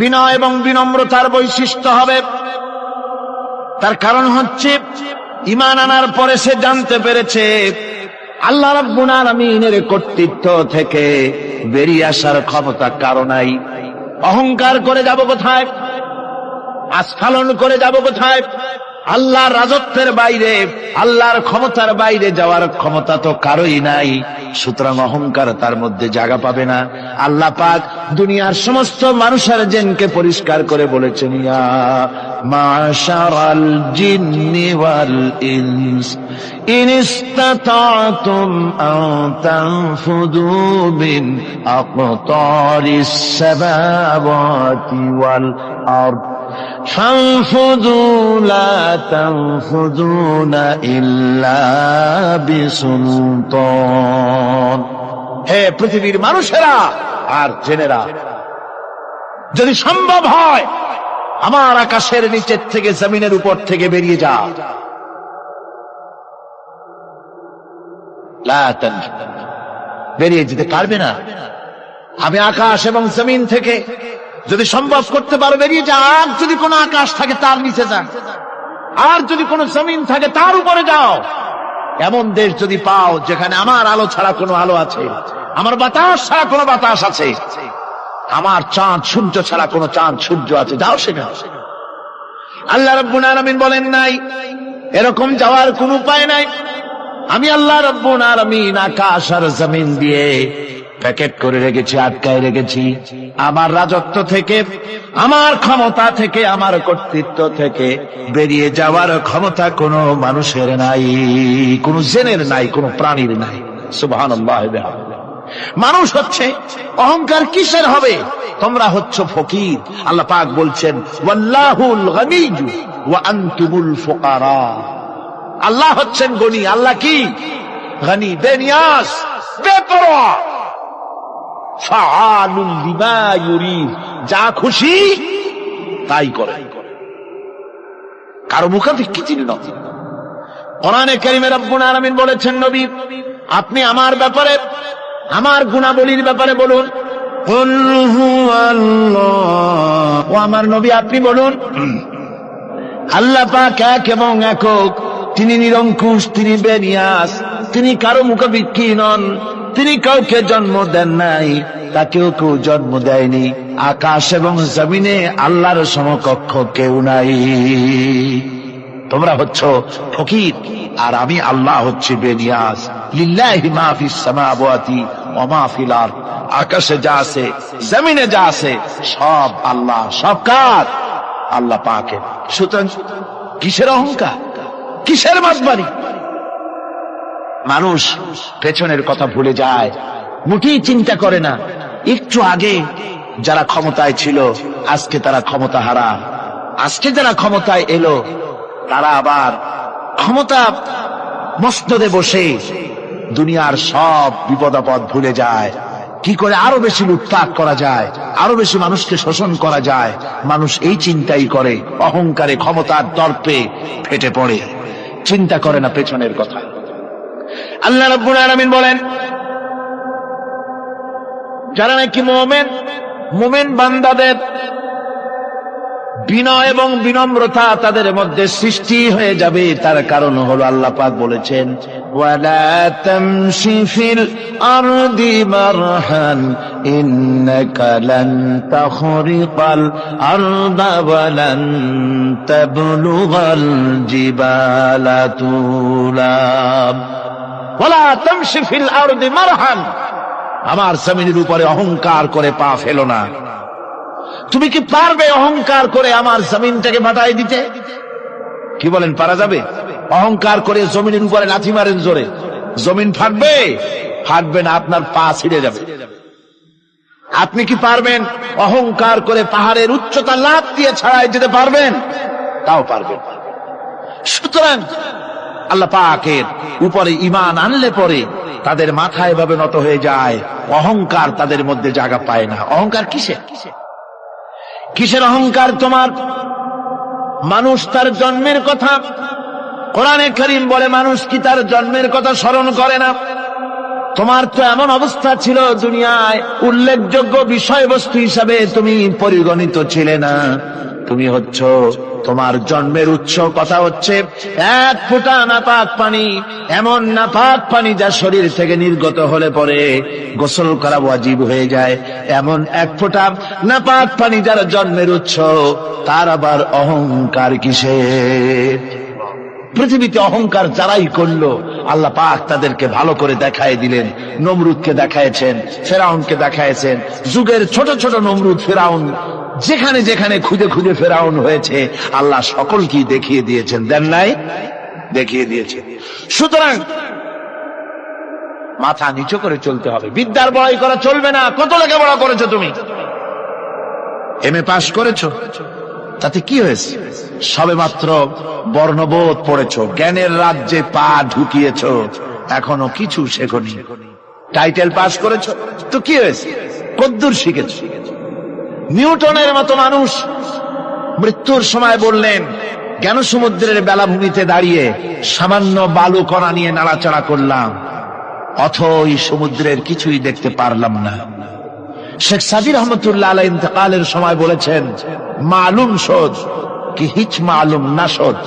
বিনয় এবং বিনম্রতার বৈশিষ্ট্য হবে। তার কারণ হচ্ছে ঈমান আনার পরে সে জানতে পেরেছে আল্লাহ রাব্বুল আলামিনের কর্তৃত্ব থেকে বেরিয়ে আসার ক্ষমতা কারো নাই। অহংকার করে যাব কোথায়, আস্ফালন করে যাব কোথায়? আল্লাহর রাজত্বের বাইরে, আল্লাহর ক্ষমতার বাইরে যাওয়ার ক্ষমতা তো কারোই নাই। সুতরাং অহংকার তার মধ্যে জায়গা পাবে না। আল্লাহ পাক দুনিয়ার সমস্ত মানুষের জিনকে পরিষ্কার করে বলেছেন, ইয়া মাশারাল জিন্নি ওয়াল ইনস ইন ইসতাতা'তুম আন তানফুযু মিন আকতারিস সামাওয়াতি ওয়াল আরদ فانفذوا لا تنفذون إلا بسلطان। হে পৃথিবীর মানুষেরা আর জেনেরা, যদি সম্ভব হয় আমার আকাশের নিচের থেকে জমিনের উপর থেকে বেরিয়ে যা। লা তানফুযুন, বেরিয়ে যেতে পারবে না। আমি আকাশ এবং জমিন থেকে যদি সম্ভব করতে পারো বেরিয়ে যা। আর যদি কোনো আকাশ থাকে তার নিচে যান, আর যদি কোনো জমিন থাকে তার উপরে যাও। এমন দেশ যদি পাও যেখানে আমার আলো ছাড়া কোনো আলো আছে, আমার বাতাস ছাড়া কোনো বাতাস আছে, আমার চাঁদ সূর্য ছাড়া কোনো চাঁদ সূর্য আছে, যাও সেখানে। আল্লাহ রাব্বুল আলামিন বলেন নাই এরকম যাওয়ার কোন উপায় নাই। আমি আল্লাহ রাব্বুল আলামিন আকাশ আর জমিন দিয়ে প্যাকেট করে রেখেছি, আটকায় রেখেছি। আমার রাজত্ব থেকে, আমার ক্ষমতা থেকে, আমার কর্তৃত্ব থেকে বেরিয়ে যাওয়ার ক্ষমতা কোনো মানুষের নাই, কোনো জিনের নাই, কোনো প্রাণীর নাই। সুবহানাল্লাহ। মানুষ হচ্ছে অহংকার কিসের হবে? তোমরা হচ্ছ ফকির। আল্লাহ পাক বলছেন ওয়াল্লাহুল গনিয়্যু ওয়া আনতুমুল ফুকারা। আল্লাহ হচ্ছেন গনি। আল্লাহ কি? গনি, বেনিয়াস, বেপরোয়া। ফাআলুল লিমা ইউরিদ, যা খুশি তাই করে, কারো মুখাপেক্ষী নন। কোরআনে কারীমে রব্বুল আলামিন বলেছেন, নবী আপনি আমার ব্যাপারে, আমার গুণাবলীর ব্যাপারে বলুন। কুল হুয়াল্লাহ, ও আমার নবী আপনি বলুন আল্লাহ পাক এক এবং একক, তিনি নিরঙ্কুশ, তিনি বেনিয়াস, তিনি কারো মুখাপেক্ষী নন, তিনি কাউকে জন্ম দেন নাই, তাকেও কেউ জন্ম দেয়নি। আকাশ এবং জমিনে আল্লাহর সমকক্ষ কেউ নাই। তোমরা হচ্ছ ফকির আর আমি আল্লাহ হচ্ছি বেনিয়াস। লিল্লাহি মা ফিস সামাওয়াতি ওয়া মা ফিল আরদ, আকাশে যা আছে জমিনে যা আছে সব আল্লাহ, সব কার? আল্লাহ পাকের। সুতরাং কিসের অহংকার, কিসের মাতবাড়ি? মানুষ পেছনের কথা ভুলে যায়, মোটেই চিন্তা করে না। একটু আগে যারা ক্ষমতায় ছিল আজকে তারা ক্ষমতা হারা, আজকে যারা ক্ষমতায় এলো তারা আবার ক্ষমতা মসনদে বসে দুনিয়ার সব বিপদ আপদ ভুলে যায়। কি করে আরো বেশি লুটপাট করা যায়, আরো বেশি মানুষকে শোষণ করা যায়, মানুষ এই চিন্তাই করে। অহংকারে, ক্ষমতার দর্পে ফেটে পড়ে, চিন্তা করে না পেছনের কথা। আল্লাহ রাব্বুল আলামিন বলেন, যারা নাকি মুমিন বান্দাদের বিনয় এবং বিনম্রতা তাদের মধ্যে সৃষ্টি হয়ে যাবে, তার কারণ হলো আল্লাহ পাক বলেছেন ওয়ালা তামশি ফিল আরদি মারহান ইন্নাকা লান তাখরিকাল আরদা ওয়া লান তাবলুগাল জিবালা তুলা। ওয়ালা তামশি ফিল আরদি মারহান, আমার জমিনের উপরে অহংকার করে পা ফেলো না। তুমি কি পারবে অহংকার করে আমার জমিনটাকে ফাটাই দিতে? কি বলেন, পারা যাবে? অহংকার করে জমিনের উপরে লাথি মারেন জোরে, জমিন ফাটবে? ফাটবে না, আপনার পা ছিঁড়ে যাবে। আপনি কি পারবেন অহংকার করে পাহাড়ের উচ্চতা লাফ দিয়ে ছাড়াই যেতে পারবেন? তাও পারবেন। সুতরাং আল্লাহ পাকের উপরে ঈমান আনলে পরে তাদের মাথা এভাবে নত হয়ে যায়, অহংকার তাদের মধ্যে জায়গা পায় না। অহংকার কিসের? কিসের অহংকার তোমার? মানুষ তার জন্মের কথা, কোরআনে কারীম বলে মানুষ কি তার জন্মের কথা স্মরণ করে না? তোমার তো এমন অবস্থা ছিল, দুনিয়ায় উল্লেখযোগ্য বিষয়বস্তু হিসাবে তুমি পরিগণিত ছিলে না। তুমি হচ্ছ, তোমার জন্মের উৎস কথা হচ্ছে এক ফোঁটা নাপাক পানি, এমন নাপাক পানি যা শরীর থেকে নির্গত হলে পরে গোসল করা ওয়াজিব হয়ে যায়। এমন এক ফোঁটা নাপাক পানি যার জন্মের উৎস, তার আবার অহংকার কিসের? পৃথিবীতে অহংকার যারাই করলো আল্লাহ পাক তাদেরকে ভালো করে দেখায় দিলেন। নমরুদকে দেখায়ছেন, ফেরাউনকে দেখায়ছেন, যুগের ছোট ছোট নমরুদ ফেরাউন যেখানে যেখানে খুদে খুদে ফেরাউন হয়েছে আল্লাহ সকলকেই দেখিয়ে দিয়েছেন, দেন নাই? দেখিয়ে দিয়েছেন। সুতরাং মাথা নিচু করে চলতে হবে, বিদ্যার বড়াই করা চলবে না। কত লেখাপড়া করেছো তুমি? এমএ পাশ করেছো, তাতে কি হয়েছে? সবে মাত্র বর্ণবোধ পড়েছো, জ্ঞানের রাজ্যে পা ঢুকিয়েছো, এখনো কিছু শেখনি। টাইটেল পাস করেছো, তো কি হয়েছে? কদ্দুর শিখেছো? নিউটনের মতো মানুষ মৃত্যুর সময় বললেন, জ্ঞান সমুদ্রের বেলাভূমিতে দাঁড়িয়ে সামান্য বালু কণা নিয়ে নাড়াচাড়া করলাম, অথই সমুদ্রের কিছুই দেখতে পারলাম না। শেখ সাদি রহমতুল্লাহ আলাইহি ইন্তেকালের সময় বলেছেন, মালুম শোধ কি হিচ মালুম না শোধ,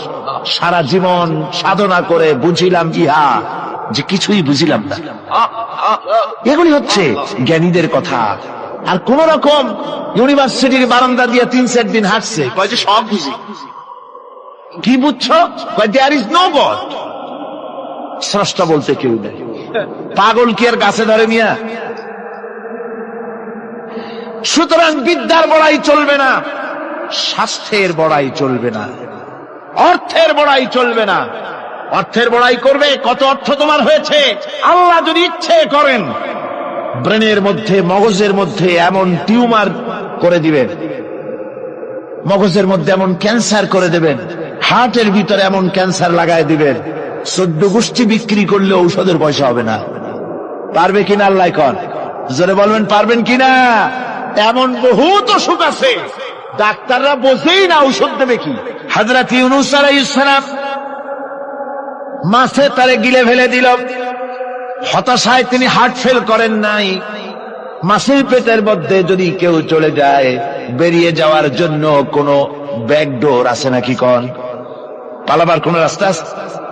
সারা জীবন সাধনা করে বুঝিলাম ইহা যে কিছুই বুঝিলাম না। এগুলি হচ্ছে জ্ঞানীদের কথা। আর কোন রকম ইউনিভার্সিটির বারান্দা দিয়ে 3-4 দিন হাঁটছে, কয় যে সব বুঝি। কি বুঝছো? কয় দেয়ার ইজ নো গড, স্রষ্টা বলতে কেউ নেই। পাগল কি আর গাছে ধরে মিয়া? সুতরাং বিদ্যার বড়াই চলবে না, স্বাস্থ্যের বড়াই চলবে না, অর্থের বড়াই চলবে না। অর্থের বড়াই করবে, কত অর্থ তোমার হয়েছে, আল্লাহ যদি ইচ্ছে করেন ব্রেনের মধ্যে, মগজের মধ্যে এমন টিউমার করে দিবেন, মগজের মধ্যে এমন ক্যান্সার করে দেবেন, হার্টের ভিতরে এমন ক্যান্সার লাগায় দিবেন, 14 গোষ্ঠী বিক্রি করলে ঔষধের পয়সা হবে না। পারবে কিনা আল্লাহ কন? জোরে বলবেন পারবেন কিনা? এমন বহুত অসুখ আছে ডাক্তাররা বোঝেই না ঔষধ দেবে কি। হযরত ইউনূস আলাইহিস সালাম মাছে তারে গিলে ফেলে দিল, হতাশায় তিনি হার্ট ফেল করেন নাই। মাছের পেটের মধ্যে যদি কেউ চলে যায়, বেরিয়ে যাওয়ার জন্য কোন ব্যাকডোর আছে নাকি কন? পালাবার কোন রাস্তা আছে?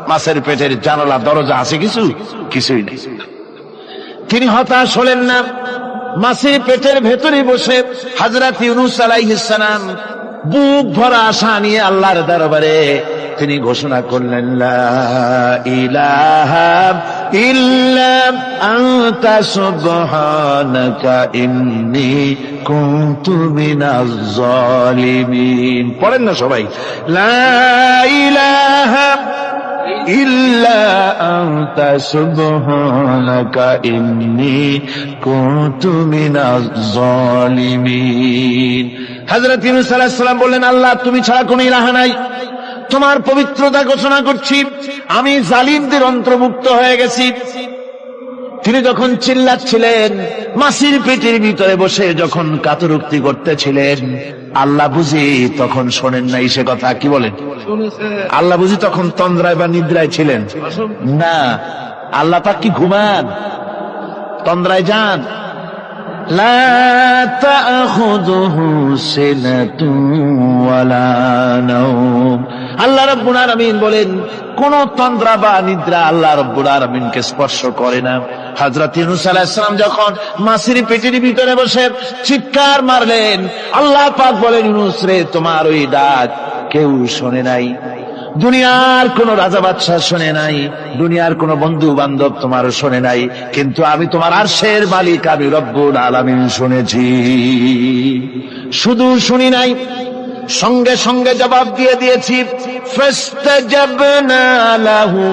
মাছের পেটের জানালা দরজা আছে কিছু? কিছুই নেই। তিনি হতাশ হলেন না, মাছের পেটের ভেতরে বসে হযরত ইউনূস আলাইহিস সালাম বুক ভরা আশা নিয়ে আল্লাহর দরবারে তিনি ঘোষণা করলেন, লা ইলাহা ইল্লা আনতা সুবহানাকা ইন্নী কুনতু মিনাজ জালিমিন। পড়েন না সবাই, লা ইলাহা ইল্লা আনতা সুবহানাকা ইন্নী কুনতু মিনাজ জালিমিন। হযরত ইউনূস আলাইহিস সালাম বললেন, আল্লাহ তুমি ছাড়া কোনো ইলাহ নাই, তোমার পবিত্রতা ঘোষণা করছি, আমি জালিমদের অন্তর্ভুক্ত হয়ে গেছি। তিনি যখন চিল্লাচ্ছিলেন, মাছির পেটের ভিতরে বসে যখন কাতরুক্তি করতেছিলেন, আল্লাহ বুঝি তখন শোনেন নাই সে কথা? কি বলেন? আল্লাহ বুঝি তখন তন্দ্রায় বা নিদ্রায় ছিলেন না? আল্লাহ পাক কি ঘুমান? তন্দ্রায় যান? লা তাখুযুহু সিনাতুন ওয়ালা নাওম। আল্লাহ রাব্বুল আলামিন বলেন, কোন তন্দ্রা বা নিদ্রা আল্লাহ রাব্বুল আলামিনকে স্পর্শ করে না। হযরত ইউনূস আলাইহিস সালাম যখন মাছের পেটের ভিতরে বসে চিৎকার মারলেন, আল্লাহ পাক বলেন, ইউনূস রে, তোমার ওই ডাক কেউ শোনে নাই, দুনিয়ার কোন রাজা বাদশাহ শোনে নাই, দুনিয়ার কোন বন্ধু বান্ধব তোমার শোনে নাই, কিন্তু আমি তোমার আরশের মালিক, আমি রব্বুল আলামিন শুনেছি। শুধু শুনি নাই, সঙ্গে সঙ্গে জবাব দিয়ে দিয়েছি। ফাস্তাজাবনা লাহু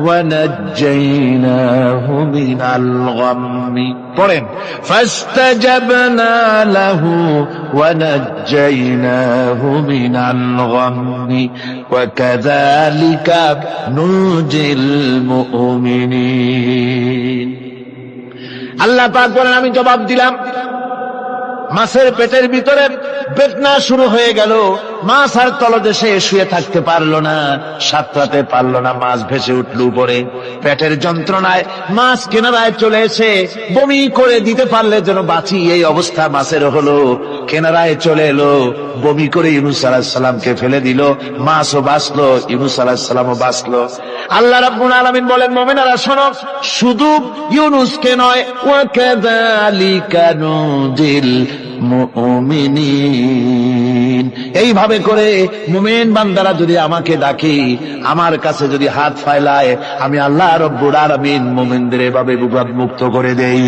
ওয়া নাজ্জাইনাহু মিনাল গাম্মি। পড়েন, ফাস্তাজাবনা লাহু ওয়া নাজ্জাইনাহু মিনাল গাম্মি ওয়া কাযালিকা নুজিল মুমিনিন। আল্লাহ পাক বলেন, আমি জবাব দিলাম। মাছের পেটের ভিতরে বেদনা শুরু হয়ে গেল। মাছ আর তলদেশে শুয়ে থাকতে পারলো না, সাঁতরাতে পারলো না, মাছ ভেসে উঠল উপরে। পেটের যন্ত্রণায় মাছ কিনারায় চলে এসে বমি করে দিতে পারলে যেন বাঁচি, এই অবস্থা মাছের হলো। কিনারায় চলে এলো, বমি করে ইউনূস আলাইহিস সালামকে ফেলে দিল। মাছও বাঁচলো, ইউনূস আলাইহিস সালামও বাঁচলো। আল্লাহ রাব্বুল আলামিন বলেন, মুমিনেরা শোনো, শুধু ইউনূসকে নয়, ওয়া কাযালিকা নুজিল মুমিনিন, এইভাবে করে মুমিন বান্দারা যদি আমাকে ডাকে, আমার কাছে যদি হাত ফাইলায়, আমি আল্লাহ রাব্বুল আলামিন মুমিনদের এভাবে বিপদ মুক্ত করে দেই।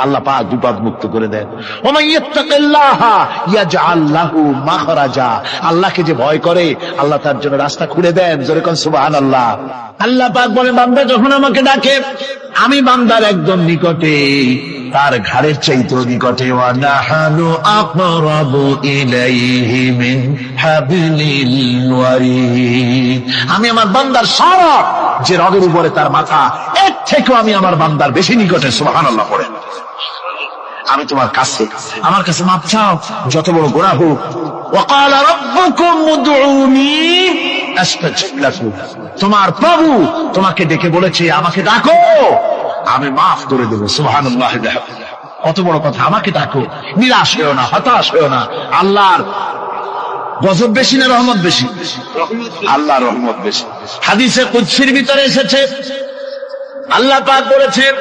আল্লাহ পাক বিপদ মুক্ত করে দেন। ওমান ইয়াত্তাকিল্লাহা ইয়াজআল লাহু মাখরাজা, আল্লাহকে যে ভয় করে আল্লাহ তার জন্য রাস্তা খুলে দেন। জোরে কোন সুবহানাল্লাহ। আল্লাহ পাক বলেন, বান্দা যখন আমাকে ডাকে, আমি বান্দার একদম নিকটে, তার ঘাড়ের চাইতেও নিকটে। ওয়া নাহানু আকরাবু ইলাইহি মিন হাবলিল ওয়ারিদ, আমি আমার বান্দার সারা যে রগের উপরে তার মাথা, এর থেকেও আমি আমার বান্দার বেশি নিকটে। সুবহানাল্লাহ পড়েন। আমি তোমার কাছে, আমার কাছে মাপ চাও, যত বড় গুনাহ হোক। ওয়াকালা রাব্বুকুম উদউনি আস্তাজিব লাকুম, তোমার প্রভু তোমাকে ডেকে বলেছে আমাকে ডাকো, আমি মাফ করে দেব। সুবহানাল্লাহ। কত বড় কথা, আমাকে ডাকো, নিরাশ হয়েও না, হতাশ হয়েও না। আল্লাহর গজব বেশি না রহমত বেশি? আল্লাহর রহমত বেশি। হাদিসে কুদসির ভিতরে এসেছে, আল্লাহ পাক বলেছেন,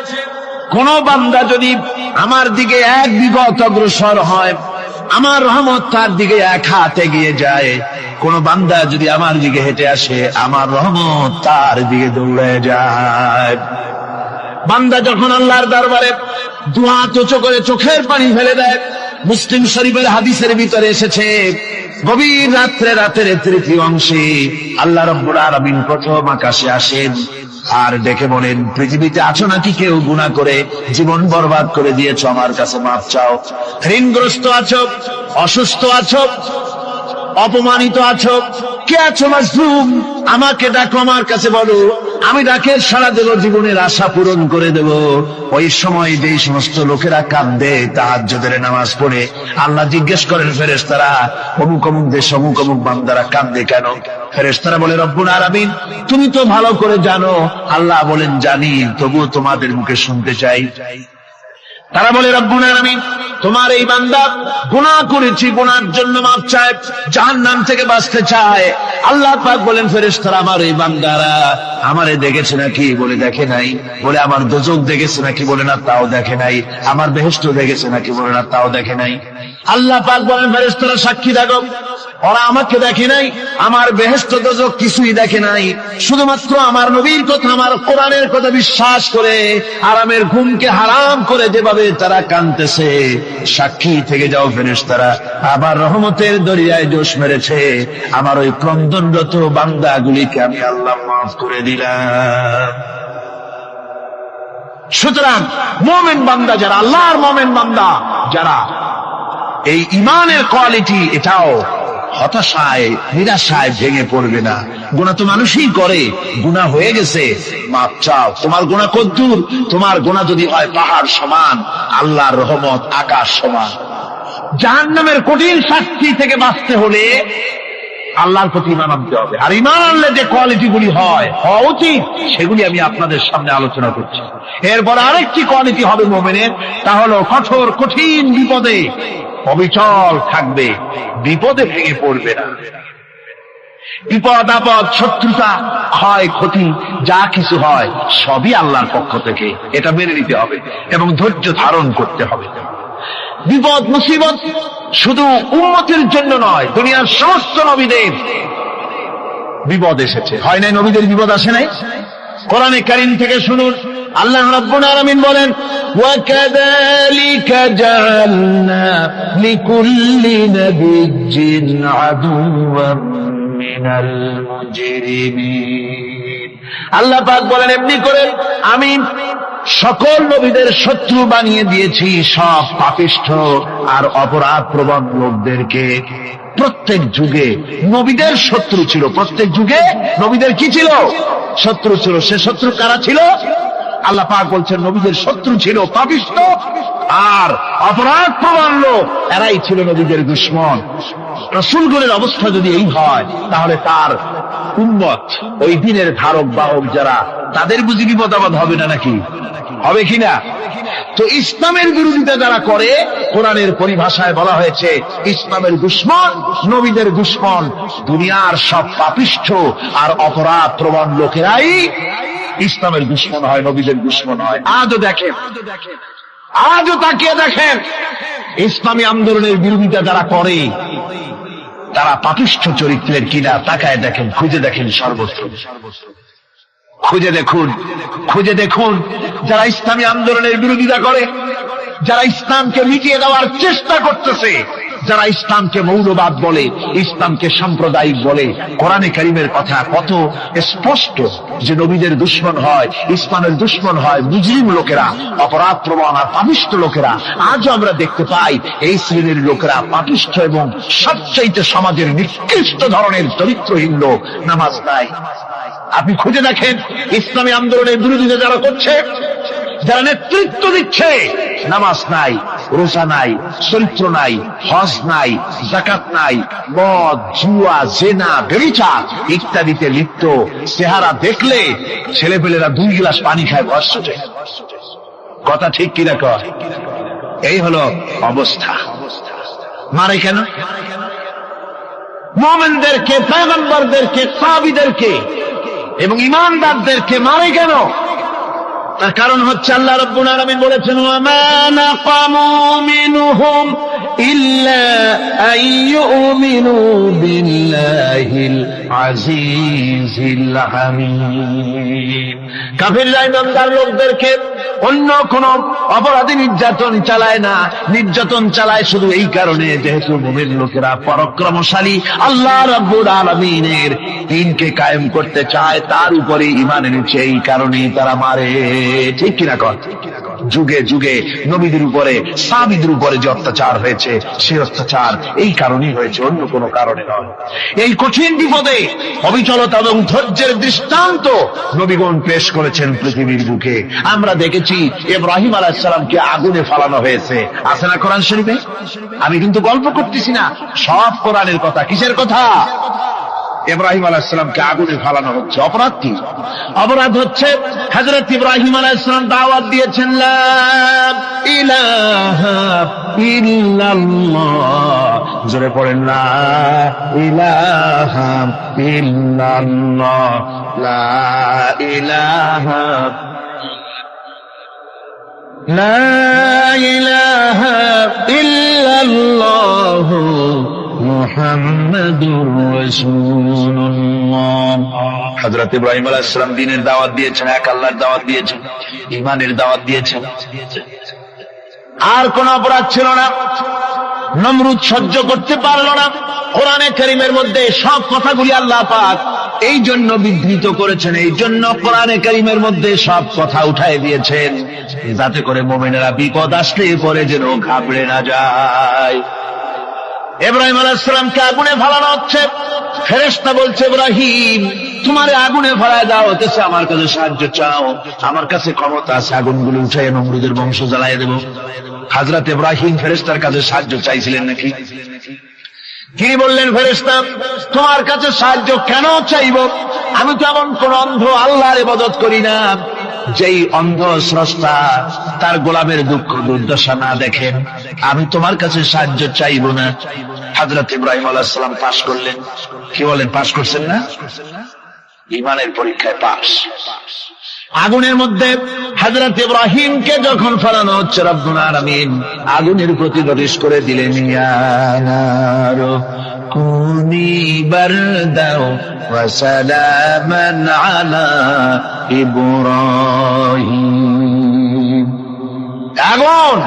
কোন বান্দা যদি আমার দিকে এক বিগত অগ্রসর হয়, আমার রহমত তার দিকে এক হাত এগিয়ে যায়। কোন বান্দা যদি আমার দিকে হেঁটে আসে, আমার রহমত তার দিকে দৌড়ে যায়। বান্দা যখন আল্লাহর দরবারে দুহাত উঁচু করে চোখের পানি ফেলে দেয়, মুসলিম শরীফের হাদিসের ভিতরে এসেছে, গভীর রাত্রে, রাতের তৃতীয় অংশে আল্লাহ রাব্বুল আলামিন প্রথম আকাশে আসেন আর ডেকে বলেন, পৃথিবীতে আছো নাকি কেউ গুনাহ করে জীবন বরবাদ করে দিয়েছো, আমার কাছে মাপ চাও। ঋণগ্রস্ত আছো, অসুস্থ আছো, অপমানিত আছো, কে আছো মাজলুম, আমাকে ডাকো, আমার কাছে বলো, আমি ডাকের সাড়া দেব, জীবনের আশা পূরণ করে দেব। ওই সময় যেই সমস্ত লোকেরা কাঁদে তাহাজ্জুদের নামাজ পড়ে, আল্লাহ জিজ্ঞেস করেন ফেরেশতারা, অমুক অমুক দেশ অমুক অমুক বান্দারা কাঁদে কেন? ফেরেশতারা বলে, রব্বুল আলামিন তুমি তো ভালো করে জানো। আল্লাহ বলেন, জানি, তবুও তোমাদের মুখে শুনতে চাই। তারা বলে, রব্বুল আলামিন তোমার এই বান্দা গুনাহ করেছি, গুনার জন্য মাপ চায়, জাহান্নাম থেকে বাঁচতে চায়। আল্লাহ পাক বলেন, ফেরেশতারা আমার এই বান্দারা আমারে দেখেছে নাকি? বলে দেখে নাই। বলে আমার দোজখ দেখেছে নাকি? বলে না, তাও দেখে নাই। আমার বেহেশত দেখেছে নাকি? বলে না, তাও দেখে নাই। আল্লাহ পাক বলেন, ফেরেশতারা সাক্ষী থাকো, ওরা আমাকে দেখে নাই, আমার বেহেশত দোজখ কিছুই দেখে নাই, শুধুমাত্র আমার নবীর কথা, আমার কোরআনের কথা বিশ্বাস করে আরামের ঘুমকে হারাম করে যেভাবে তারা কাঁদতেছে, সাক্ষী থেকে যাও ফেরেশতারা, আবার রহমতের দরিয়ায় জোশ মেরেছে আমার ওই ক্রন্দনরত বান্দাগুলিকে আমি আল্লাহ মাফ করে দিলাম। সুতরাং মুমিন বান্দা যারা, আল্লাহর মুমিন বান্দা যারা, এই ঈমানের কোয়ালিটি, এটাও হতাশায় নিরাশায় ভেঙে পড়বে না। গুনাহ তো মানুষই করে, গুনাহ হয়ে গেছে, মাপ চাও। তোমার গুনাহ কদ্দুর? তোমার গুনাহ যদি হয় পাহাড় সমান, আল্লাহর রহমত আকাশ সমান। জাহান্নামের কঠিন শাস্তি থেকে বাঁচতে হলে আল্লাহর প্রতি ঈমান আনতে হবে। আর ঈমান আনলে যে কোয়ালিটি গুলি হওয়া উচিত, সেগুলি আমি আপনাদের সামনে আলোচনা করছি। এরপর আরেকটি কোয়ালিটি হবে মুমিনের, তা হলো কঠোর কঠিন বিপদে অবিচল থাকবে, বিপদে ভেঙে পড়বে না। বিপদ আপদ, শত্রুতা, ক্ষয় ক্ষতি যা কিছু হয় সবই আল্লাহর পক্ষ থেকে, এটা মেনে নিতে হবে এবং ধৈর্য ধারণ করতে হবে। বিপদ মুসিবত শুধু উম্মতের জন্য নয়, দুনিয়ার সমস্ত নবীদের বিপদ এসেছে, হয় নাই? নবীদের বিপদ আসে নাই? কোরআনে কারীম থেকে শুনুন, আল্লাহ রাব্বুল আলামিন বলেন, ওয়া কাযালিকা জাআলনা লিকুল্লি নাবিয়্যিন আদুওয়াম মিনাল মুজরিমিন। আল্লাহ পাক বলেন, এমনি করে আমি সকল নবীদের শত্রু বানিয়ে দিয়েছি, সব পাপিষ্ঠ আর অপরাধ প্রবণ লোকদেরকে। প্রত্যেক যুগে নবীদের শত্রু ছিল, প্রত্যেক যুগে নবীদের কি ছিল? শত্রু ছিল। সে শত্রু কারা ছিল? আল্লাহ পাক বলছেন, নবীদের শত্রু ছিল পাপিষ্ঠ আর অপরাধ প্রবণ লোক এরাই ছিল নবীদের দুশমন। রাসূলগণের অবস্থা যদি এই হয়, তাহলে তার উম্মত, ওই দিনের ধারক বাহক যারা, তাদের বুঝি বিপদ আপদ হবে না নাকি? হবে কিনা? তো ইসলামের বিরোধিতা যারা করে, কোরআনের পরিভাষায় বলা হয়েছে ইসলামের দুশমন, নবীদের দুশমন। দুনিয়ার সব পাপিষ্ঠ আর অপরাধ প্রবণ লোকেরাই ইসলামের দুশমন হয়, নবীদের দুশমন হয়। আজও দেখেন, আজও তাকিয়ে দেখেন, ইসলামী আন্দোলনের বিরোধিতা যারা করে তারা পাপিষ্ঠ চরিত্রের কিনা তাকায় দেখেন, খুঁজে দেখেন সর্বত্র। খুঁজে দেখুন, খুঁজে দেখুন, যারা ইসলামী আন্দোলনের বিরোধিতা করে, যারা ইসলামকে মিটিয়ে দেওয়ার চেষ্টা করতেছে, যারা ইসলামকে মৌলবাদ বলে, ইসলামকে সাম্প্রদায়িক বলে, কোরআনে কারীমের কথা কত স্পষ্ট যে নবীদের দুশমন হয়, ইসলামের দুশমন হয় মুজরিম লোকেরা, অপরাধ প্রবণ আর পাপিষ্ঠ লোকেরা। আজও আমরা দেখতে পাই এই শ্রেণীর লোকেরা পাপিষ্ঠ এবং সবচাইতে সমাজের নিকৃষ্ট ধরনের চরিত্রহীন লোক। নামাজ নাই। আপনি খুঁজে দেখেন ইসলামী আন্দোলনের বিরোধিতা যারা করছে, যারা নেতৃত্ব দিচ্ছে, নামাজ নাই, রোজা নাই, চরিত্র নাই, হজ নাই, যাকাত নাই, মদ, জুয়া, জেনা, ব্যভিচার ইত্যাদিতে লিপ্ত। চেহারা দেখলে ছেলেপেলেরা 2 গ্লাস পানি খায় ভস্ম যায়। কথা ঠিক কিনা কয়? এই হলো অবস্থা। মারে কেন? মুমিনদেরকে, পয়গম্বরদেরকে, সাহাবীদেরকে এবং ঈমানদারদেরকে মারে কেন? তার কারণ হচ্ছে আল্লাহ রাব্বুল আলামিন বলেছেন, ওয়া মা নাকামু মিনহুম ইল্লা আইয়ুমিনু বিল্লাহিল আজিজিল হামিদ। কাফিররা ঈমানদার লোকদেরকে অন্য কোন অপরাধী নির্যাতন চালায় না, নির্যাতন চালায় শুধু এই কারণে যেহেতু মুমিন লোকেরা পরাক্রমশালী, আল্লাহ রাব্বুল আলামিনের দ্বীনকে কায়েম করতে চায়, তার উপরে ঈমান এনেছে, এই কারণেই তারা মারে। ঠিক কিনা কর? যুগে যুগে নবীদের উপরে, সাহাবীদের উপরে যে অত্যাচার হয়েছে, সেই অত্যাচার এই কারণেই হয়েছে, অন্য কোনো কারণে নয়। এই কঠিন বিপদে অবিচলতা এবং ধৈর্যের দৃষ্টান্ত নবীগণ পেশ করেছেন পৃথিবীর বুকে। আমরা দেখেছি ইব্রাহিম আলাইহিস সালামকে আগুনে ফালানো হয়েছে, আছে না কোরআন শরীফে? আমি কিন্তু গল্প করতেছি না, সব কোরআনের কথা। কিসের কথা? ইব্রাহিম আলাইহিস সালামকে আগুনে ফালানো হচ্ছে। অপরাধ কি? অপরাধ হচ্ছে হযরত ইব্রাহিম আলাইহিস সালাম দাওয়াত দিয়েছেন, লা ইলাহা ইল্লাল্লাহ। জোরে পড়েন, লা ইলাহা ইল্লাল্লাহ, লা ইলাহা, লা ইলাহা ইল্লাল্লাহ মুহাম্মাদুর রাসূলুল্লাহ। হযরত ইব্রাহিম আলাইহিস সালাম দ্বীনের দাওয়াত দিয়েছেন, এক আল্লাহর দাওয়াত দিয়েছেন, ঈমানের দাওয়াত দিয়েছেন। আর কোন অপরাধ ছিল না। নমরুদ সহ্য করতে পারল না। কোরআনে কারীমের মধ্যে সব কথাগুলি আল্লাহ পাক এই জন্য বিধৃত করেছেন, এই জন্য কোরআনে কারীমের মধ্যে সব কথা উঠায় দিয়েছেন, যাতে করে মুমিনেরা বিপদ আসলে পরে যেন ঘাবড়ে না যায়। ইব্রাহিম আলাইহিস সালামকে আগুনে ফালানো হচ্ছে। ফেরেশতা বলছে, ইব্রাহিম তোমারে আগুনে ফালায় দাও হতেছে, আমার কাছে সাহায্য চাও, আমার কাছে ক্ষমতা আছে, আগুনগুলো উঠায় নমরুদের বংশ জ্বালায় দেব। হযরত ইব্রাহিম ফেরেশতার কাছে সাহায্য চাইছিলেন নাকি? তিনি বললেন, ফেরেশতা তোমার কাছে সাহায্য কেন চাইব? আমি তো এমন কোন অন্ধ আল্লাহর ইবাদত করি না যেই অন্ধ স্রষ্টা তার গোলামের দুঃখ দুর্দশা না দেখেন। আমি তোমার কাছে সাহায্য চাইব না। হযরত ইব্রাহিম আলাইহিস সালাম পাশ করলেন। কি বলেন, পাশ করছেন না? ঈমানের পরীক্ষায় পাশ। আগুনের মধ্যে হযরত ইব্রাহিমকে যখন ফেলানো হচ্ছে, রব্বুল আলামিন আগুনের প্রতি নির্দেশ করে দিলেন, ইয়া নারু কুনি বারদাও ওয়া সালামান আলা ইব্রাহিম। আগুন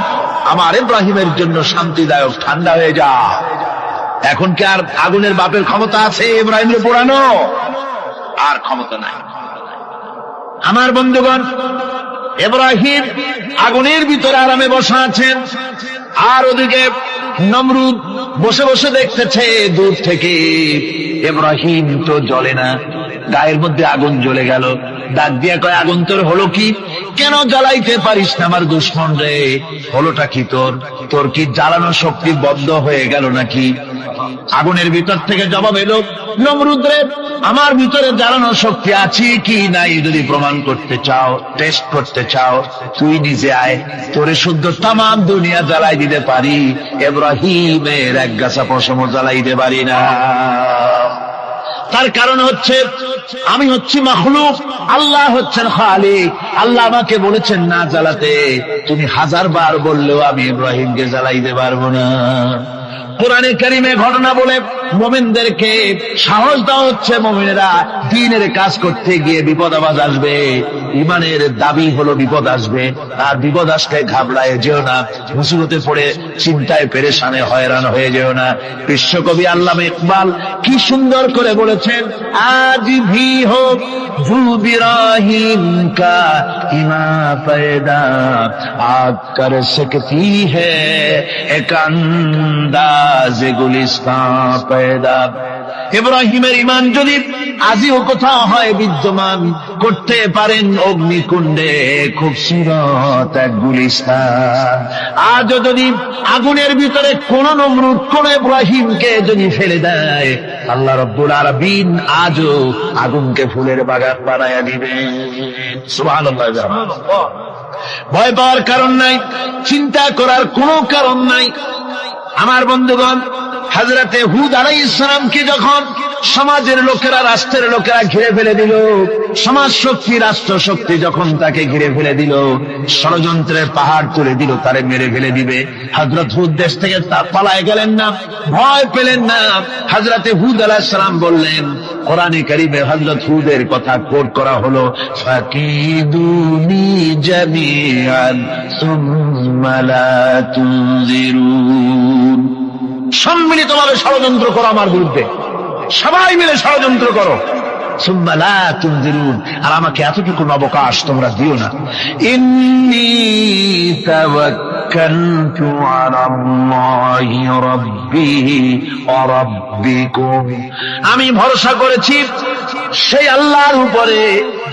আমার ইব্রাহিমের জন্য শান্তিদায়ক, ঠান্ডা হয়ে যা। এখন কি আর আগুনের বাপের ক্ষমতা আছে ইব্রাহিমের পোড়ানো? আর ক্ষমতা নাই। আমার বন্ধুগণ, ইব্রাহিম আগুনের ভিতরে আরামে বসা আছেন, আর ওদিকে নমরুদ বসে বসে দেখতেছে দূর থেকে। ইব্রাহিম তো জ্বলে না, গায়ের মধ্যে আগুন জ্বলে গেল। ডাক দিয়া কয়, আগুন তোর হলো কি? কেন জ্বালাইতে পারিস না আমার দুশমন রে? হলোটা কি তোর? তোর কি জ্বালানোর শক্তি বন্ধ হয়ে গেল নাকি? আগুনের ভিতর থেকে জবাব এলো, নমরুদ রে, আমার ভিতরে জ্বালানোর শক্তি আছে কি নাই যদি প্রমাণ করতে চাও, টেস্ট করতে চাও, তুই নিজে আয়, তোরে শুদ্ধ তামাম দুনিয়া জ্বালাই দিতে পারি, ইব্রাহিমের এক গাছা পশম জ্বালাই দিতে পারি না। তার কারণ হচ্ছে আমি হচ্ছি মাখলুক, আল্লাহ হচ্ছেন খালিক। আল্লাহ আমাকে বলেছেন না জ্বালাতে, তুমি 1000 বার বললেও আমি ইব্রাহিমকে জ্বালাইতে পারবো না। কোরআনে কারিমে ঘটনা বলে মুমিনদেরকে সাহস দেওয়া হচ্ছে, মুমিনেরা দ্বীনের কাজ করতে গিয়ে বিপদ আবাজ আসবে, ইমানের দাবি হলো বিপদ আসবে, আর বিপদ আসলে ঘাবড়ায় যেও না, মুসিবতে পড়ে চিন্তায় পেরেশানে হয়রান হয়ে যেও না। বিশ্বকবি আল্লামা ইকবাল কি সুন্দর করে বলেছেন, আজ ভি হো জু বিরাহিম কা ইমা পয়দা আগ কর সকতি হ্যায় এক আন্দাজ গুলিস্তান পয়দা। ইব্রাহিমের ইমান যদি আজিও কোথাও হয় বিদ্যমান, করতে পারেন অগ্নিকুণ্ডে খুবসুরত এক গুলিস্তান। আজও যদি আগুনের ভিতরে কোন নমরুদ কোন ইব্রাহিমকে যদি ফেলে দেয়, আল্লাহ রাব্বুল আলামিন আজও আগুনকে ফুলের বাগান বানায়া দিবেন। সুবহানাল্লাহ। ভয় পাওয়ার কারণ নাই, চিন্তা করার কোনো কারণ নাই। আমার বন্ধুগণ, হযরতে হুদ আলাইহিস সালামকে যখন সমাজের লোকেরা, রাষ্ট্রের লোকেরা ঘিরে ফেলে দিল, সমাজ শক্তি, রাষ্ট্র শক্তি যখন তাকে ঘিরে ফেলে দিল, ষড়যন্ত্রের পাহাড় তুলে দিল, তারে মেরে ফেলে দিবে, হযরত হুদ দেশ থেকে পালায় গেলেন না, ভয় পেলেন না। হযরতে হুদ আলাইহিস সালাম বললেন, কোরআনে কারিমে হযরত হুদের কথা কোট করা হলো, ফাকিদুনি জামিআন সুম্মা লা তুনজিরুন। সম্মিলিতভাবে ষড়যন্ত্র করো আমার বিরুদ্ধে, সবাই মিলে ষড়যন্ত্র করো, সুম্মা লা তুনজিরুন, আর আমাকে এতটুকু অবকাশ তোমরা দিও না। ইন্নী তাওয়াক্কালতু আলাল্লাহি রাব্বি ওয়া রাব্বিকুম, আমি ভরসা করেছি সেই আল্লাহর উপরে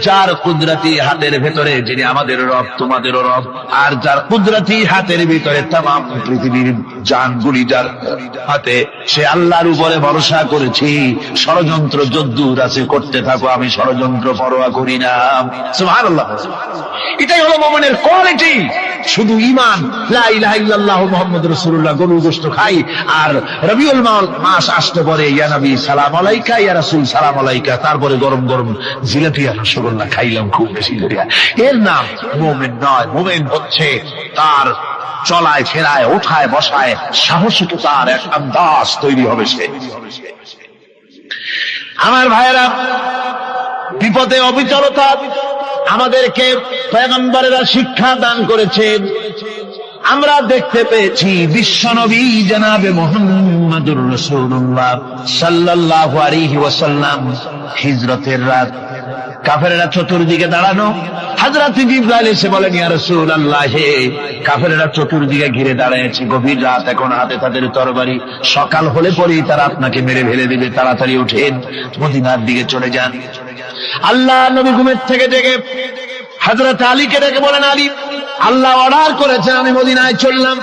যার কুদরতি হাতের ভেতরে, যিনি আমাদের রব তোমাদেরও রব, আর যার কুদরতি হাতের ভিতরে তামাম পৃথিবীর জানগুলি যার হাতে, সে আল্লাহর উপরে ভরসা করেছি। ষড়যন্ত্র যদ্দূর আছে করতে থাকো, আমি ষড়যন্ত্র পরোয়া করি না। সুবহানাল্লাহ। এটাই হলো মুমিনের কোয়ালিটি। শুধু ঈমান, লা ইলাহা ইল্লাল্লাহু মুহাম্মাদুর রাসূলুল্লাহ, গরুর গোশত খাই, আর রবিউল মাস আসতে পরে ইয়া নবী সালাম আলাইকা, ইয়া রাসূল সালাম আলাইকা, তারপরে গরম গরম জিলাপি আর রসগোল্লা খাইলাম খুব বেশি করিয়া, এর নাম মুমিন নয়। মুমিন হচ্ছে তার চলায় ফেরায়, ওঠায় বসায় সাহসিকতার এক আন্দাজ তৈরি হবে সে। আমার ভাইয়েরা, বিপদে অবিচলতা আমাদেরকে পয়গম্বরেরা শিক্ষা দান করেছেন। আমরা দেখতে পেয়েছি বিশ্বনবী জনাবে মুহাম্মদুর রাসূলুল্লাহ সাল্লাল্লাহু আলাইহি ওয়াসাল্লাম হিজরতের রাত, কাফেরেরা চতুর্দিকে দাঁড়ানো, হযরত জিবরাইল এসে বলেন, ইয়া রাসূলুল্লাহ, কাফেরেরা চতুর্দিকে ঘিরে দাঁড়িয়েছে, গভীর রাত, এখন হাতে তাদের তরবারি, সকাল হলে পরেই তারা আপনাকে মেরে ফেলে দেবে, তাড়াতাড়ি উঠেন, মদিনার দিকে চলে যান। আল্লাহ নবী ঘুমের থেকে জেগে হযরত আলীকে ডেকে বলেন, আলী, আল্লাহ অর্ডার করেছেন আমি মদিনায় চললাম,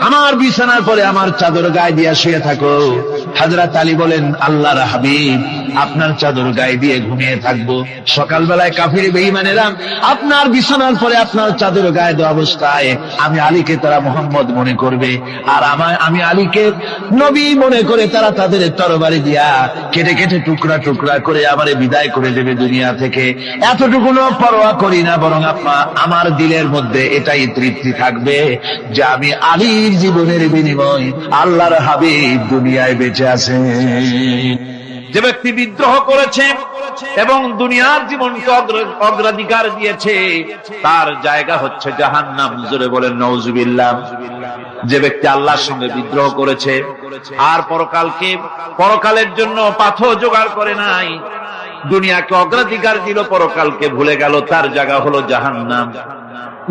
আমার বিছানার পরে আমার চাদর গায়ে দিয়ে শুয়ে থাকো। হযরত আলী বলেন, আল্লাহর হাবিব, আপনার চাদর গায়ে দিয়ে ঘুমিয়ে থাকবো, সকালবেলায় কাফির বেঈমানেরা আপনার বিছানার পরে আপনার চাদর গায়ে দেওয়া অবস্থায় আমি আলীকে তারা মুহাম্মদ মনে করবে, আর আমি আলীকে নবী মনে করে তারা তাদের তরবারি দিয়া কেটে কেটে টুকরা টুকরা করে আমারে বিদায় করে দেবে দুনিয়া থেকে। এতটুকুনো পরোয়া করি না, বরং আমার দিলের মধ্যে এটাই তৃপ্তি থাকবে যে আমি আলীর জীবনের বিনিময় আল্লাহর হাবিব দুনিয়ায় বেঁচে আছেন। যে ব্যক্তি বিদ্রোহ করেছে এবং দুনিয়ার জীবনকে অগ্রাধিকার দিয়েছে, তার জায়গা হচ্ছে জাহান্নাম। জোরে বলেন নাউজুবিল্লাহ। যে ব্যক্তি আল্লাহর সঙ্গে বিদ্রোহ করেছে আর পরকালের জন্য পাথর জোগাড় করে নাই, দুনিয়াকে অগ্রাধিকার দিল, পরকালকে ভুলে গেল, তার জায়গা হলো জাহান্নাম।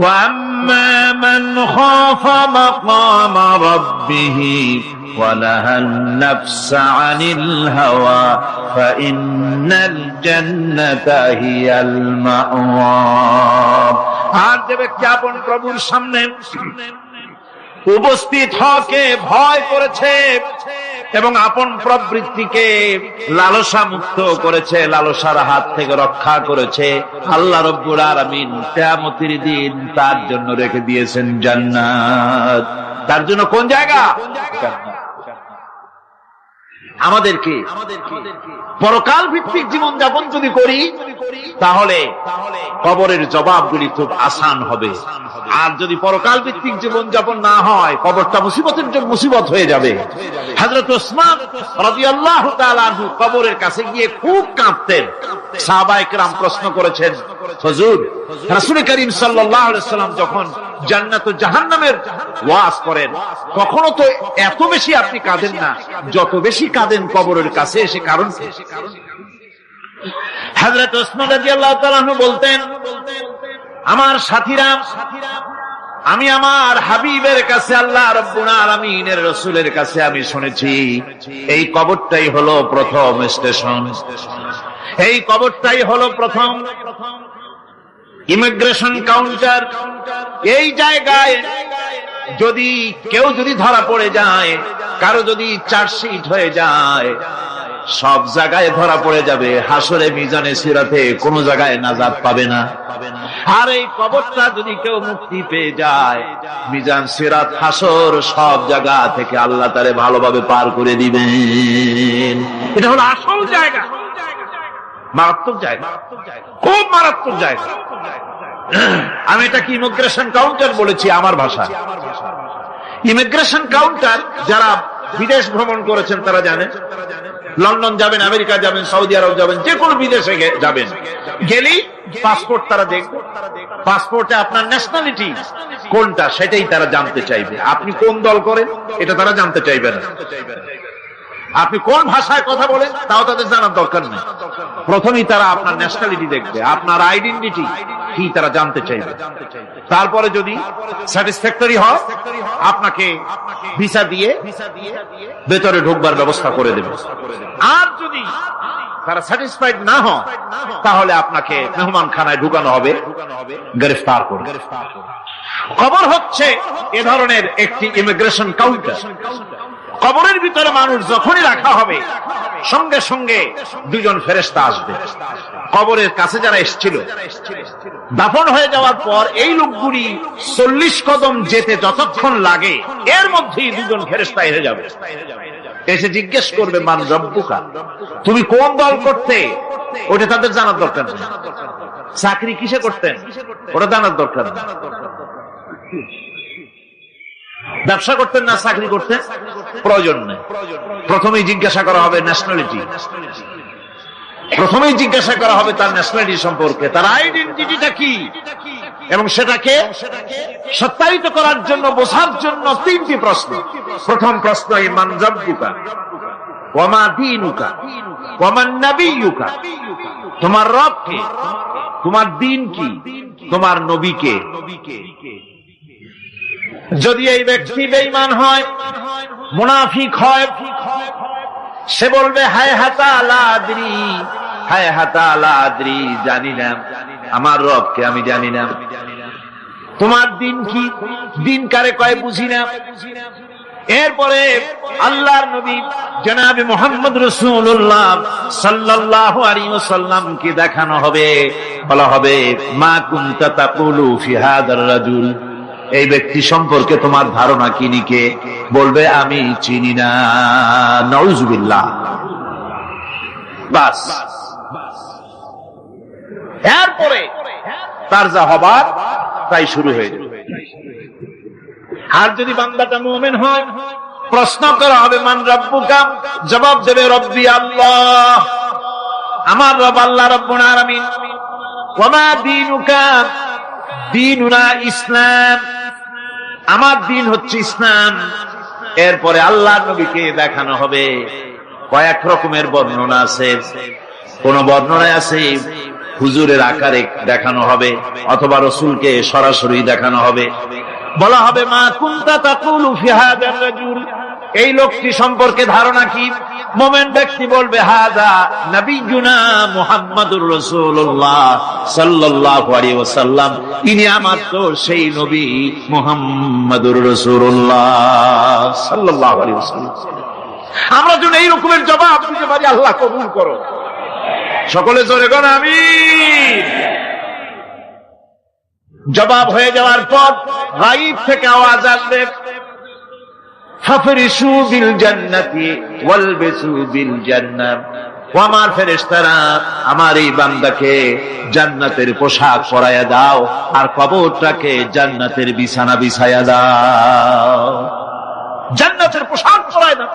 وَأَمَّا مَنْ خَافَ مَقَامَ رَبِّهِ وَنَهَى النَّفْسَ عَنِ الْهَوَى فَإِنَّ الْجَنَّةَ هِيَ الْمَأْوَى। আর যে ব্যক্তি আপন প্রভুর সামনে উপস্থিত হকে ভয় করেছে এবং আপন প্রবৃত্তিকে লালসা মুক্ত করেছে, লালসার হাত থেকে রক্ষা করেছে, আল্লাহ রব্বুল আলামিন কিয়ামতের দিন তার জন্য রেখে দিয়েছেন জান্নাত। তার জন্য কোন জায়গা? আমাদেরকে পরকাল ভিত্তিক জীবন যাপন যদি করি তাহলে কবরের জবাবগুলি খুব আসান হবে। আর যদি পরকাল ভিত্তিক জীবন যাপন না হয়, কবরটা মুসিবতের জন্য মুসিবত হয়ে যাবে। হযরত ওসমান রাদিয়াল্লাহু তাআলা আনহু কবরের কাছে গিয়ে খুব কাঁদতেন। সাহাবায়ে কেরাম প্রশ্ন করেছেন, হুজুর, রাসূল করিম সাল্লাল্লাহু আলাইহি ওয়াসাল্লাম যখন জান্নাত ও জাহান্নামের ওয়াজ করেন কখনো তো এত বেশি আপনি কাঁদেন না, যত বেশি কাঁদেন কবরের কাছে এসে। কারণ হযরত ওসমান রাদিয়াল্লাহু তাআলা আনহু বলতেন, আমার সাথীরা, আমি আমার হাবিবের কাছে, আল্লাহ রাব্বুল আলামিনের রাসূলের কাছে আমি শুনেছি এই কবরটাই হলো প্রথম স্টেশন, এই কবরটাই হলো প্রথম ইমিগ্রেশন কাউন্টার। এই জায়গায় যদি কেউ ধরা পড়ে যায়, কারো যদি চার্জশিট হয়ে যায়, সব জায়গায় ধরা পড়ে যাবে। হাসরে মিজানে সিরাতে কোন জায়গায় নাজাত পাবে না। আর এই কবরটা যদি কেউ মুক্তি পেয়ে যায়, মিজান সিরাত হাসর সব জায়গা থেকে আল্লাহ তারে ভালোভাবে পার করে দিবেন। এটা হলো আসল জায়গা, মারাত্মক জায়গা, খুব মারাত্মক জায়গা। আমি এটাকে ইমিগ্রেশন কাউন্টার বলেছি আমার ভাষা। ইমিগ্রেশন কাউন্টার যারা বিদেশ ভ্রমণ করেছেন তারা জানেন। লন্ডন যাবেন, আমেরিকা যাবেন, সৌদি আরব যাবেন, যে কোনো বিদেশে যাবেন, গেলেই পাসপোর্ট তারা দেখবে। পাসপোর্টে আপনার ন্যাশনালিটি কোনটা সেটাই তারা জানতে চাইবে। আপনি কোন দল করেন এটা তারা জানতে চাইবে না। আপনি কোন ভাষায় কথা বলেন তাও তাদের জানার দরকার নেই। প্রথমেই তারা আপনার ন্যাশনালিটি দেখবে, আপনার আইডেন্টিটি কি তারা জানতে চাইবে। তারপরে যদি স্যাটিসফ্যাক্টরি হয় আপনাকে ভিসা দিয়ে ভেতরে ঢোকবার ব্যবস্থা করে দেবে। আর যদি তারা স্যাটিসফাইড না হয় তাহলে আপনাকে মেহমানখানায় ঢুকানো হবে, গ্রেফতার করবে। কবর হচ্ছে এ ধরনের একটি ইমিগ্রেশন কাউন্টার। কবরের ভিতরে মানুষ যখনই রাখা হবে সঙ্গে সঙ্গে দুজন ফেরেশতা আসবে। কবরের কাছে যারা এসেছিল দাফন হয়ে যাওয়ার পর এই লোকগুলি 40 কদম যেতে যতক্ষণ লাগে এর মধ্যেই দুজন ফেরেশতা এসে যাবে। এসে জিজ্ঞেস করবে, মান রব্বুকা, তুমি কোন দল করতে? ওটা তাদের জানার দরকার নেই। চাকরি কিসে করতেন ওটা জানার দরকার নেই। ব্যবসা করতেন না চাকরি করতেন প্রয়োজন নেই। প্রথমেই জিজ্ঞাসা করা হবে ন্যাশনালিটি, প্রথমেই জিজ্ঞাসা করা হবে তার ন্যাশনালিটি সম্পর্কে, তার আইডেন্টিটিটা কি, এবং সেটাকে সত্যায়িত করার জন্য, বোঝার জন্য 3টি প্রশ্ন। প্রথম প্রশ্ন, মান রব্বুকা ওয়া মা দীনুকা ওয়া মান নাবিয়্যুকা, তোমার রব কে, তোমার দ্বীন কি, তোমার নবী কে। যদি এই ব্যক্তি বেঈমান হয়, মুনাফিক হয়, সে বলবে হায় হাতা লা আদরি, হায় হাতা লা আদরি, জানি না আমার রবকে, আমি জানি না। তোমার দিন কি, দিন কারে কয় বুঝি না। এরপরে আল্লাহর নবী জনাবে মুহাম্মদ রাসূলুল্লাহ সাল্লাল্লাহু আলাইহি ওয়াসাল্লাম কে দেখানো হবে, বলা হবে মা কুনতা তাকুলু ফি হাদার রাজুল, এই ব্যক্তি সম্পর্কে তোমার ধারণা কি নিকে, বলবে আমি চিনি না। নাউযুবিল্লাহ। বাস, এরপরে তার যা হবার তাই শুরু হয়ে যাবে। আর যদি বান্দাটা মুমিন হয়, প্রশ্ন করা হবে মান রব্বুকা, জবাব দেবে রব্বি আল্লাহ, আমার রব আল্লাহ রাব্বুল আলামিন। ওয়া মা দীনুকা, দীনুনা ইসলাম, আমার দিন হচ্ছে ইসলাম। এরপরে আল্লাহর নবীকে দেখানো হবে। কয়েক রকমের বর্ণনা আছে, কোন বর্ণনায় আছে হুজুরের আকারে দেখানো হবে, অথবা রাসূলকে সরাসরি দেখানো হবে। বলা হবে মা কুনতা তাকুলু ফি হাদার রাজুল, এই লোকটি সম্পর্কে ধারণা কি? মুমিন ব্যক্তি বলবে হাযা নবিয়ুনা মুহাম্মাদুর রাসূলুল্লাহ সাল্লাল্লাহু আলাইহি ওয়াসাল্লাম, ইনি আমার তো সেই নবী মুহাম্মাদুর রাসূলুল্লাহ সাল্লাল্লাহু আলাইহি ওয়াসাল্লাম। আমরা যদি এই রকমের জবাব দিতে পারি, আল্লাহ কবুল করো। সকলে জোরে বলেন আমিন। জবাব হয়ে যাওয়ার পর গায়ব থেকে আওয়াজ আসবে, ফাফরিশু বিল জান্নাতি ওয়ালবিসু বিল জান্নাহ। ও আমার ফেরেশতারা, আমার এই বান্দাকে জান্নাতের পোশাক পরাইয়া দাও আর কবরটাকে জান্নাতের বিছানা বিছাইয়া দাও। জান্নাতের পোশাক পরাইয়া দাও,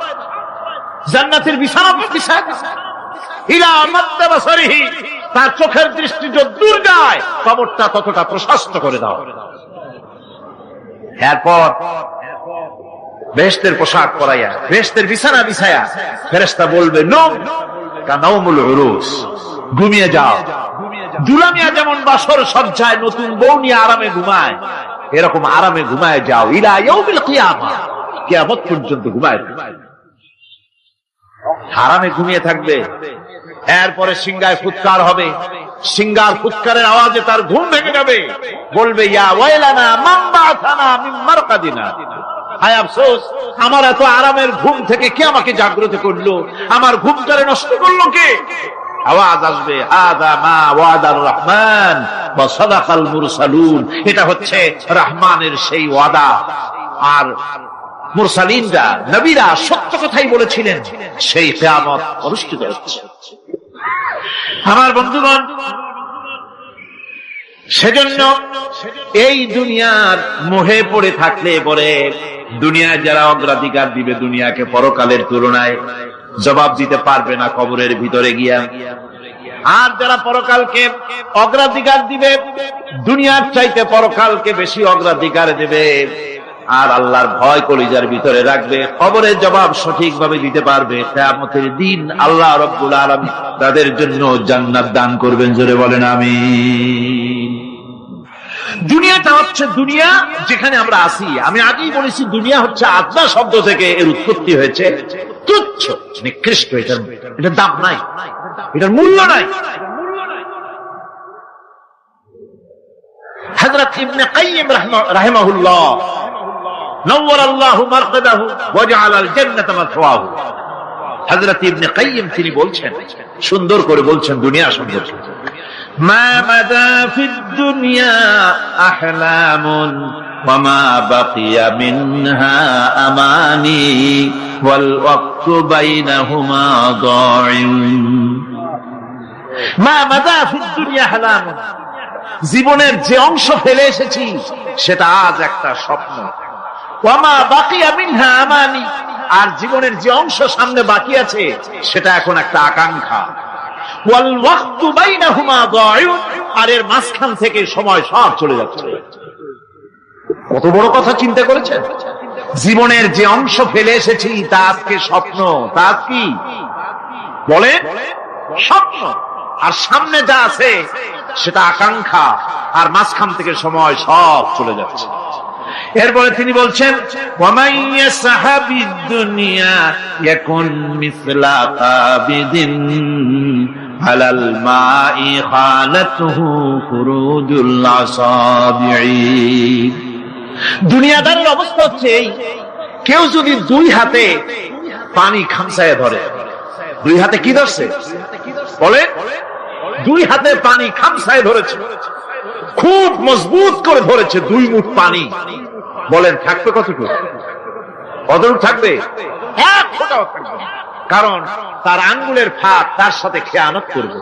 জান্নাতের বিছানা বিছাইয়া দাও। ইলা মাদ্দা বাসারিহি, তার চোখের দৃষ্টি যত দূর যায় কবরটা ততটা প্রশস্ত করে দাও। এরপর বেহেশতের পোশাক পরাইয়া, বেহেশতের বিছানা বিছায়া ফেরেশতা বলবে নওম কানাউমুল উরুস, ঘুমিয়ে যাও। দুলামিয়া যেমন বাসর সজ্জায় নতুন বউ নিয়ে আরামে ঘুমায়, এরকম আরামে ঘুমায় যাও। ইলা ইয়াউমিল কিয়ামা, কিয়ামত পর্যন্ত ঘুমায়, আরামে ঘুমিয়ে থাকবে। এরপরে সিংহায় ফুৎকার হবে, সিংহার ফুৎকারের আওয়াজে তার ঘুম ভেঙে যাবে। বলবে ইয়া ওয়াইলানা মান বা'থানা মিন মারকাদিনা, হায় আফসোস, আমার এত আরামের ঘুম থেকে কে আমাকে জাগ্রত করলো, আমার ঘুমটারে নষ্ট করলো কে? আওয়াজ আসবে হাযা মা ওয়াদার রহমান ওয়া সাদাকাল মুরসালুন, এটা হচ্ছে রহমানের সেই ওয়াদা, আর মুরসালিনরা নবীরা সত্য কথাই বলেছিলেন, সেই কিয়ামত অনুষ্ঠিত হচ্ছে। আমার বন্ধুগণ, সেজন্য এই দুনিয়ার মোহে পড়ে থাকলে পরে দুনিয়ায় যারা অগ্রাধিকার দিবে দুনিয়াকে পরকালের তুলনায়, জবাব দিতে পারবে না কবরের ভিতরে গিয়া। আর যারা পরকালকে অগ্রাধিকার দিবে, দুনিয়ার চাইতে পরকালকে বেশি অগ্রাধিকার দেবে, আর আল্লাহর ভয় কলিজার ভিতরে রাখবে, কবরের জবাব সঠিকভাবে দিতে পারবে, কিয়ামতের দিন আল্লাহ রাব্বুল আলামিন তাদের জন্য জান্নাত দান করবেন। জোরে বলেন আমিন। দুনিয়াটা হচ্ছে দুনিয়া যেখানে আমরা আছি। আমি আগেই বলেছি, দুনিয়া হচ্ছে আদনা শব্দ থেকে এর উৎপত্তি হয়েছে। তুচ্ছ, নিকৃষ্ট, এটার দাম নাই, এটার মূল্য নাই। হযরত ইবনে কাইয়িম রাহিমাহুল্লাহ নওয়ারাল্লাহু মারকাদাহু ওয়া জাআলাল জান্নাতা মাথওয়াহু, হযরত ইবনে কাইয়িম তিনি বলছেন, সুন্দর করে বলছেন দুনিয়া সম্পর্কে, মা মাদা ফিদ দুনিয়া আহলামুন ওয়া মা বাকিয়া মিনহা আমানি ওয়াল ওয়াক্তু বাইনাহুমা দাইন। মা মাদা ফিদ দুনিয়া আহলামুন, জীবনের যে অংশ ফেলে এসেছি সেটা আজ একটা স্বপ্ন। ওয়া মা বাকিয়া মিনহা আমানি, আর জীবনের যে অংশ সামনে বাকি আছে সেটা এখন একটা আকাঙ্ক্ষা। ওয়াল ওয়াক্তু বাইনাহুমা দাইন, আর এর মাঝখান থেকে সময় সব চলে যাচ্ছে। কত বড় কথা চিন্তা করেছেন? জীবনের যে অংশ ফেলে এসেছি তা আজকে স্বপ্ন, তা কি বলে স্বপ্ন, আর সামনে যা আছে সেটা আকাঙ্ক্ষা, আর মাঝখান থেকে সময় সব চলে যাচ্ছে। এরপরে তিনি বলছেন, ওয়ামাইয়া সাহাবিদ দুনিয়া ইয়াকুন মিসলা কাবিদিন আলাল মাই খালাতুহু ফুরুজুল আসাবিঈ। দুনিয়াদারের অবস্থা হচ্ছে এই, কেউ যদি দুই হাতে পানি খামসায় ধরে, দুই হাতে কি ধরছে বলে? দুই হাতে পানি খামসায় ধরেছে, খুব মজবুত করে ধরেছে, 2 মুঠ পানি। বলেন থাকবে কতটুকু? কতটুকু থাকবে? এক ফোঁটাও থাকবে না, কারণ তার আঙ্গুলের ফাঁক তার সাথে খেয়ানত করবে,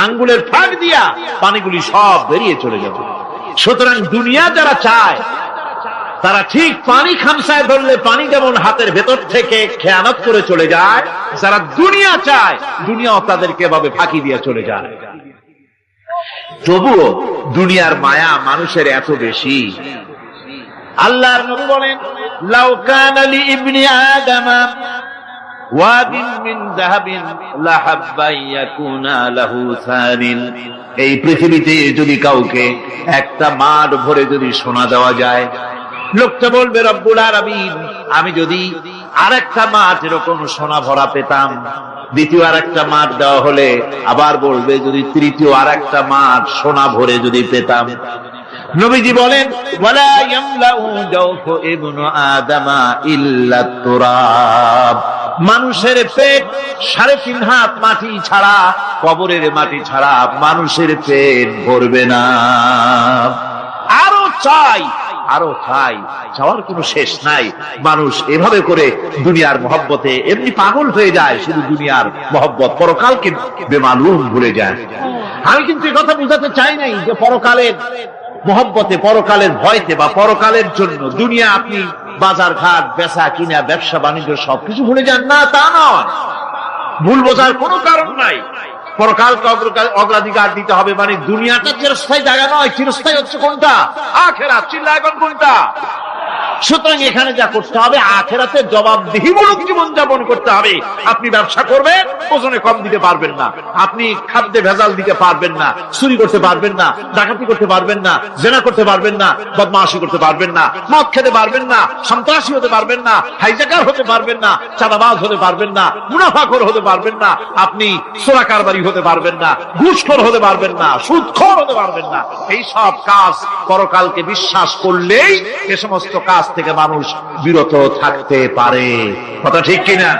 আঙ্গুলের ফাঁক দিয়া পানিগুলি সব বেরিয়ে চলে যাবে। সুতরাং দুনিয়া যারা চায় তারা ঠিক পানি খামসায় ধরলে পানি যেমন হাতের ভেতর থেকে খেয়ানত করে চলে যায়, যারা দুনিয়া চায় দুনিয়াও তাদেরকে এভাবে ফাঁকি দিয়ে চলে যায়। তবুও দুনিয়ার মায়া মানুষের এত বেশি। আল্লাহর নবী বলেন, লাউ কানা লি ইবনি আদামা ওয়াদিন মিন যাহাবিন লাহাব্বা ইয়াকুনা লাহু সানিন। এই পৃথিবীতে যদি কাউকে একটা মাঠ ভরে যদি সোনা দেওয়া যায়, লোকটা বলবে রব্বুল আলামিন, আমি যদি আরেকটা মাঠ এরকম সোনা ভরা পেতাম, দ্বিতীয় আরেকটা মাঠ দেওয়া হলে আবার বলবে যদি তৃতীয় আরেকটা মাঠ সোনা ভরে যদি পেতাম। নবীজি বলেন ওয়ালা ইয়ামলাউ জাওফু ইবনু আদামা ইল্লা তুরাব, মানুষের পেট 3.5 হাত মাটি ছাড়া, কবরের মাটি ছাড়া মানুষের পেট ভরবে না। আরো চাই, আরো চাই, চাওয়ার কোনো শেষ নাই। মানুষ এভাবে করে দুনিয়ার মহব্বতে এমনি পাগল হয়ে যায়, শুধু দুনিয়ার মহব্বত, পরকালকে বেমালুম ভুলে যায়। আমি কিন্তু এই কথা বুঝাতে চাই নাই যে পরকালের মহব্বতে, পরকালের ভয়তে বা পরকালের জন্য দুনিয়া আপনি বাজার ঘাট বেচা কিনা ব্যবসা বাণিজ্য সবকিছু ভুলে যান, না তা নয়। ভুল বোঝার কোনো কারণ নাই। পরকালকে অগ্রাধিকার দিতে হবে, মানে দুনিয়াটা চিরস্থায়ী জায়গা নয়। চিরস্থায়ী হচ্ছে কোনটা? আখিরাত। চিল্লা এখন কোনটা? সুতরাং এখানে যা করতে হবে আখিরাতের জবাবদিহিমূলক জীবনযাপন করতে হবে। আপনি ব্যবসা করবেন, ওজনে কম দিতে পারবেন না, আপনি খাদ্যে ভেজাল দিতে পারবেন না, চুরি করতে পারবেন না, ডাকাতি করতে পারবেন না, জেনা করতে পারবেন না, বদমাশি করতে পারবেন না, মদ খেতে পারবেন না, সন্ত্রাসী হতে পারবেন না, হাইজ্যাকার হতে পারবেন না, চাঁদাবাজ হতে পারবেন না, মুনাফাখোর হতে পারবেন না, আপনি চোরা কারবারি হতে পারবেন না, ঘুষখোর হতে পারবেন না, সুদখোর হতে পারবেন না। এই সব কাজ পরকালকে বিশ্বাস করলেই এ সমস্ত কাজ থেকে মানুষ বিরত থাকতে পারে। কথা ঠিক কিনা?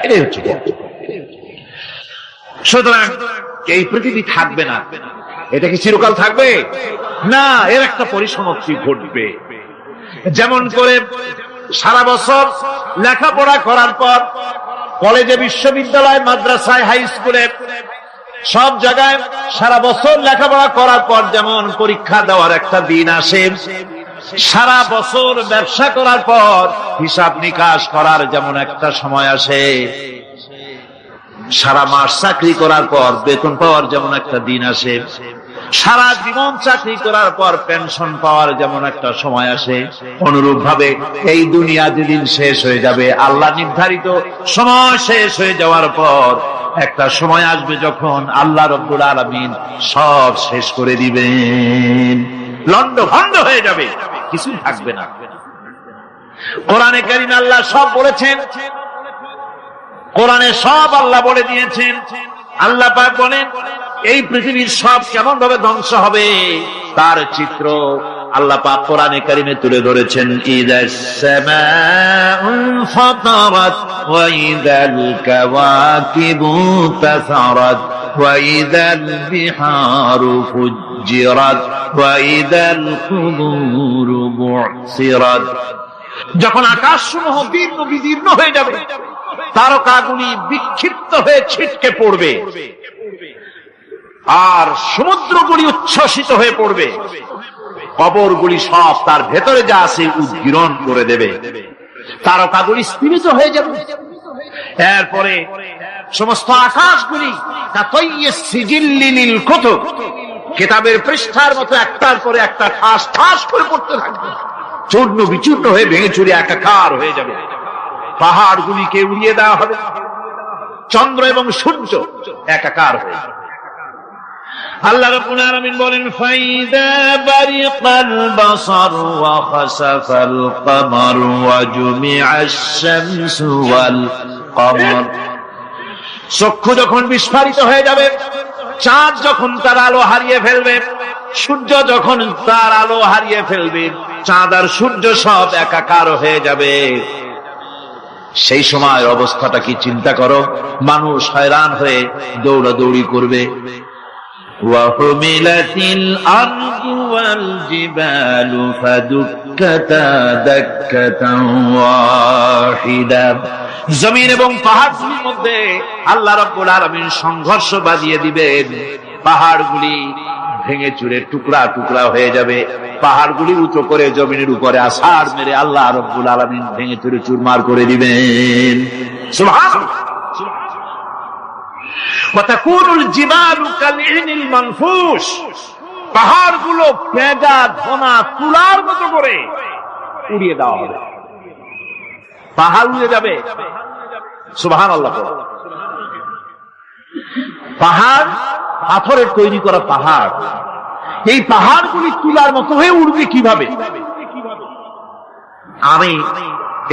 এটাই হচ্ছে। সুতরাং এই পৃথিবী থাকবে না, এটা কি চিরকাল থাকবে না? এর একটা পরিসমাপ্তি ঘটবে। যেমন করে সারা বছর লেখাপড়া করার পর কলেজে, বিশ্ববিদ্যালয়, মাদ্রাসায়, হাই স্কুলে, সব জায়গায় সারা বছর লেখাপড়া করার পর যেমন পরীক্ষা দেওয়ার একটা দিন আসে, সারা বছর ব্যবসা করার পর হিসাব নিকাশ করার যেমন একটা সময় আসে, সারা মাস চাকরি করার পর বেতন পাওয়ার যেমন একটা দিন আসে, সারা জীবন চাকরি করার পর পেনশন পাওয়ার যেমন একটা সময় আসে, অনুরূপ ভাবে এই দুনিয়া যেদিন শেষ হয়ে যাবে, আল্লাহ নির্ধারিত সময় শেষ হয়ে যাওয়ার পর একটা সময় আসবে যখন আল্লাহ রব্বুল আলামিন সব শেষ করে দিবেন, লন্ডভন্ড হয়ে যাবে, কিছু থাকবে না। কোরআনে কারীমে আল্লাহ সব বলেছেন, কোরআনে সব আল্লাহ বলে দিয়েছেন। আল্লাহ পাক বলেন এই পৃথিবীর সব কেমন ভাবে ধ্বংস হবে তার চিত্র আল্লাহ পাক কোরআনে কারীমে তুলে ধরেছেন। ইদাস সামাউ ফাতারাত ওয়া ইদাল কাওয়াকিবু তাসারাত ওয়া ইদাল বিহারু ফুজ্জিরাত ওয়া ইদাল কুবুরু বু'সিরাত। যখন আকাশসমূহ দীর্ঘ বিদীর্ণ হয়ে যাবে, তারকাগুলি বিক্ষিপ্ত হয়ে ছিটকে পড়বে, আর সমুদ্রগুলি উচ্ছ্বসিত হয়ে পড়বে, কবরগুলি সব তার ভেতরে যা আছে উদ্গীরণ করে দেবে, তারকাগুলি স্থিমিত হয়ে যাবে। এরপরে সমস্ত আকাশগুলি কিতাবের পৃষ্ঠার মতো একটার পরে একটা ঠাস ঠাস করে পড়তে থাকবে, চূর্ণ বিচূর্ণ হয়ে ভেঙে চুরে একাকার হয়ে যাবে। পাহাড়গুলিকে উড়িয়ে দেওয়া হবে, চন্দ্র এবং সূর্য একাকার হয়ে যাবে। আল্লাহ রাব্বুল আলামিন বলেন ফাইদা বারিকাল বাসার ওয়া খাসাফাল কমার ওয়া জুমিআশ শামসু ওয়াল কমর। চক্ষু যখন বিস্ফারিত হয়ে যাবে, চাঁদ যখন তার আলো হারিয়ে ফেলবে, সূর্য যখন তার আলো হারিয়ে ফেলবে, চাঁদ আর সূর্য সব একাকার হয়ে যাবে, সেই সময় অবস্থাটা কি চিন্তা করো। মানুষ হয়রান হয়ে দৌড়াদৌড়ি করবে। ওয়াহুমিলাতিল আরদু ওয়াল জিবালু ফাদুক্কাতা দাক্কাতান ওয়াহিদা। জমিন এবং পাহাড়গুলির মধ্যে আল্লাহ রাব্বুল আলামিন সংঘর্ষ বাজিয়ে দিবেন, পাহাড়গুলি ভেঙে চুরে টুকরা টুকরা হয়ে যাবে, পাহাড়গুলি উঁচু করে জমিনের উপরে আছাড় মেরে আল্লাহ রাব্বুল আলামিন ভেঙে চুরে চুরমার করে দিবেন। সুবহানাল্লাহ। ওয়াতাকুনুল জিবালু কালইনিল মানফুস। পাহাড়গুলো পেঁজা ধোনা তুলার মতো করে উড়িয়ে দেওয়া হবে, পাহাড় উড়ে যাবে। সুবহানাল্লাহ। পাহাড় পাথরের তৈরি করা পাহাড়, এই পাহাড়গুলি তুলার মতো হয়ে উড়বে কিভাবে? আমি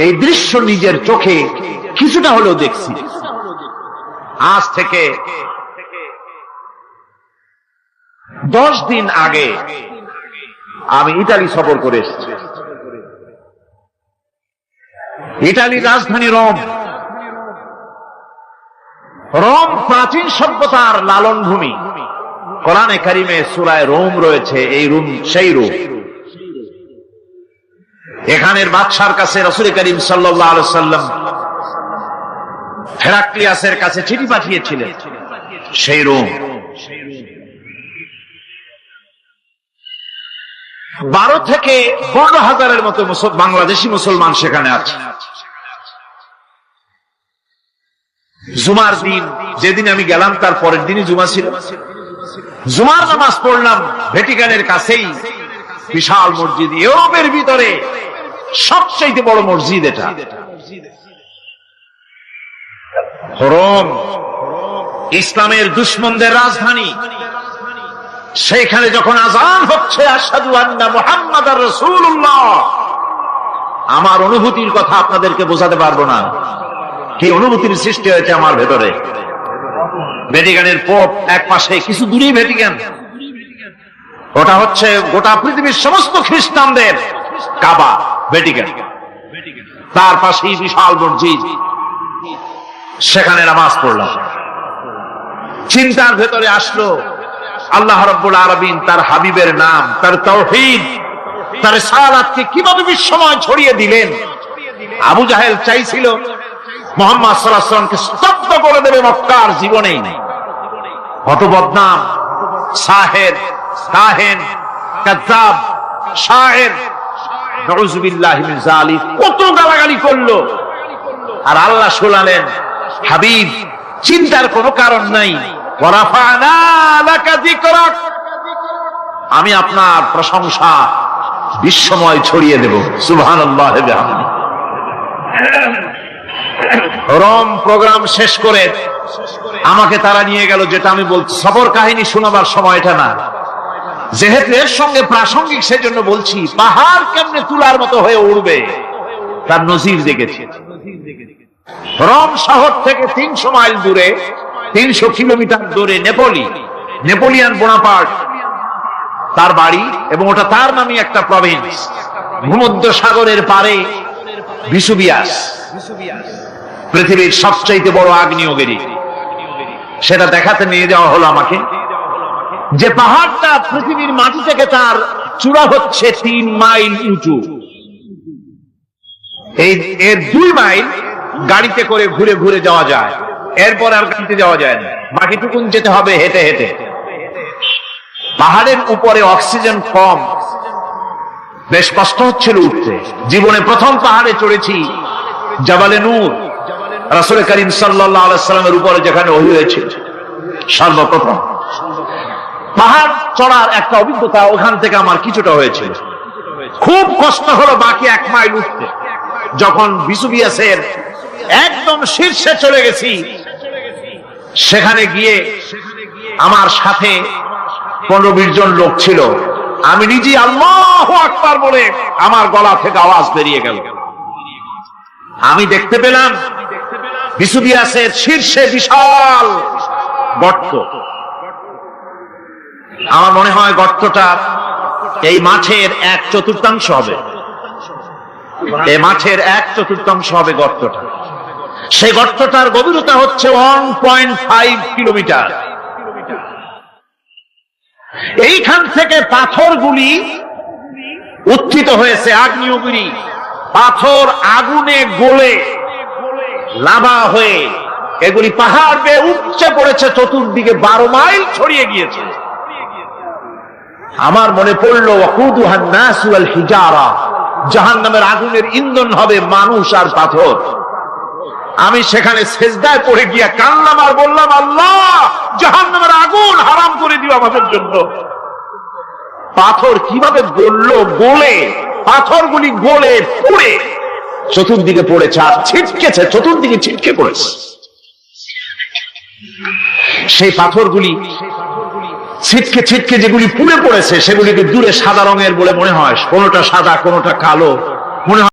এই দৃশ্য নিজের চোখে কিছুটা হলেও দেখছি। আজ থেকে 10 দিন আগে আমি ইতালি সফর করে এসেছি। ইতালির রাজধানী রোম। রোম প্রাচীন সভ্যতার লালন ভূমি। কোরআনে কারিমে সূরায়ে রোম রয়েছে, এই রোম সেই রোম। এখানের বাদশার কাছে রাসূল করিম সাল্লাল্লাহু আলাইহি ওয়াসাল্লাম হেরাক্লিয়াসের কাছে চিঠি পাঠিয়েছিলেন, সেই রোম। 12 থেকে 15,000-এর মতো বাংলাদেশি মুসলমান সেখানে আছে। জুমার দিন, যেদিন আমি গেলাম তার পরের দিনই জুমা ছিল। জুমার নামাজ পড়লাম ভ্যাটিকানের কাছেই বিশাল মসজিদ, ইউরোপের ভিতরে সবচেয়ে বড় মসজিদ এটা। রোম ইসলামের দুশমনদের রাজধানী। সেইখানে যখন আযান হচ্ছে আশহাদু আন্না মুহাম্মাদার রাসূলুল্লাহ, আমার অনুভূতির কথা আপনাদেরকে বোঝাতে পারবো না, কি অনুভূতির সৃষ্টি হয়েছে আমার ভেতরে। ভ্যাটিকানের পোপ এক পাশে, কিছু দূরেই ভ্যাটিকান। ওটা হচ্ছে গোটা পৃথিবীর সমস্ত খ্রিস্টানদের কাবা, ভ্যাটিকান। তার পাশেই বিশাল মসজিদ, সেখানে নামাজ পড়লাম। চিন্তার ভেতরে আসলো আল্লাহ রাব্বুল আলামিন তার হাবিবের নাম, তার তাওহীদ, তার রিসালাতকে কিভাবে বিশ্বময় ছড়িয়ে দিলেন। আবু জাহেল চাইছিল মুহাম্মদ সাল্লাল্লাহু আলাইহি ওয়াসাল্লামকে স্তব্ধ করে দেবে, মক্কার জীবনেই নাই। কত বদনাম, সাহের, কাহেন, কাযযাব, শায়ের, নাউযুবিল্লাহি মিন যালিক, কত গালাগালি করলো। আর আল্লাহ শোনালেন, হাবিব চিন্তার কোনো কারণ নাই, ওয়ারাফা'না লাকা যিকরাক, আমি আপনার প্রশংসা বিশ্বময় ছড়িয়ে দেব। সুবহানাল্লাহ ওয়া বিহামদিহি। রোম প্রোগ্রাম শেষ করে আমাকে তারা নিয়ে গেল, যেটা আমি বলছি সফর কাহিনী শোনাবার সময় এটা না, যেহেতু এর সঙ্গে প্রাসঙ্গিক সেজন্য বলছি। পাহাড় কেমনে তুলার মতো হয়ে উড়বে তার নজির দেখেছি। রোম শহর থেকে 300 মাইল দূরে, 300 কিলোমিটার দূরে নেপোলিয়ান বোনাপার্ট তার বাড়ি, এবং ওটা তার নামে একটা প্রভিন্স। ভূমধ্য সাগরের পারে ভিসুভিয়াস, পৃথিবীর সবচাইতে বড় আগ্নেয়গিরি। সেটা দেখাতে নিয়ে যাওয়া হলো আমাকে, যে পাহাড়টা পৃথিবীর মাটি থেকে তার চূড়া হচ্ছে 3 মাইল উঁচু। এর 2 মাইল গাড়িতে করে ঘুরে ঘুরে যাওয়া যায়, এরপর আর গাড়িতে যাওয়া যায় না, বাকিটুকুন যেতে হবে হেঁটে হেঁটে। পাহাড়ের উপরে অক্সিজেন কম, বেশ কষ্ট হচ্ছিল উঠতে। জীবনে প্রথম পাহাড়ে চড়েছি জাবালে নূর, রাসূল করিম সাল্লাল্লাহু আলাইহি ওয়াসাল্লামের উপরে যেখানে ওহী হয়েছিল সর্বপ্রথম। পাহাড় চড়ার একটা অভিজ্ঞতা ওখান থেকে আমার কিছুটা হয়েছিল। খুব কষ্ট হলো বাকি 1 মাইল উঠতে। যখন ভিসুভিয়াসের একদম শীর্ষে চলে গেছি, সেখানে গিয়ে আমার সাথে 15-20 জন লোক ছিল। আমি নিজে আল্লাহু আকবার বলে আমার গলা থেকে আওয়াজ বেরিয়ে গেল। আমি দেখতে পেলাম ভিসুভিয়াসের শীর্ষে বিশাল গর্ত। আমার মনে হয় গর্তটা এই মাঠের 1/4 হবে। এই মাঠের 1/4 হবে গর্তটা। সেই গর্তটার গভীরতা হচ্ছে 1.5 কিলোমিটার। এইখান থেকে পাথরগুলি উত্থিত হয়েছে, আগ্নেয়গিরি পাথর আগুনে গলে লাভা হয়ে এগুলি পাহাড় বেয়ে উপচে পড়েছে, চতুর্দিকে 12 মাইল ছড়িয়ে গিয়েছে। আমার মনে পড়লো ওয়াকুদুহান নাস ওয়াল হিজারা, জাহান্নামের আগুনের ইন্ধন হবে মানুষ আর পাথর। আমি সেখানে সেজদায় পড়ে গিয়া কান্নাম আর বললাম, আল্লাহ জাহান্নামের আগুন হারাম করে দিও আমাদের জন্য। পাথর কিভাবে গলে, পাথরগুলি গলে পুড়ে চতুর্দিকে পড়েছে, আর ছিটকেছে, চতুর্দিকে ছিটকে পড়েছে। সেই পাথরগুলি ছিটকে ছিটকে যেগুলি পুড়ে পড়েছে, সেগুলিকে দূরে সাদা রঙের বলে মনে হয়, কোনোটা সাদা কোনোটা কালো মনে হয়।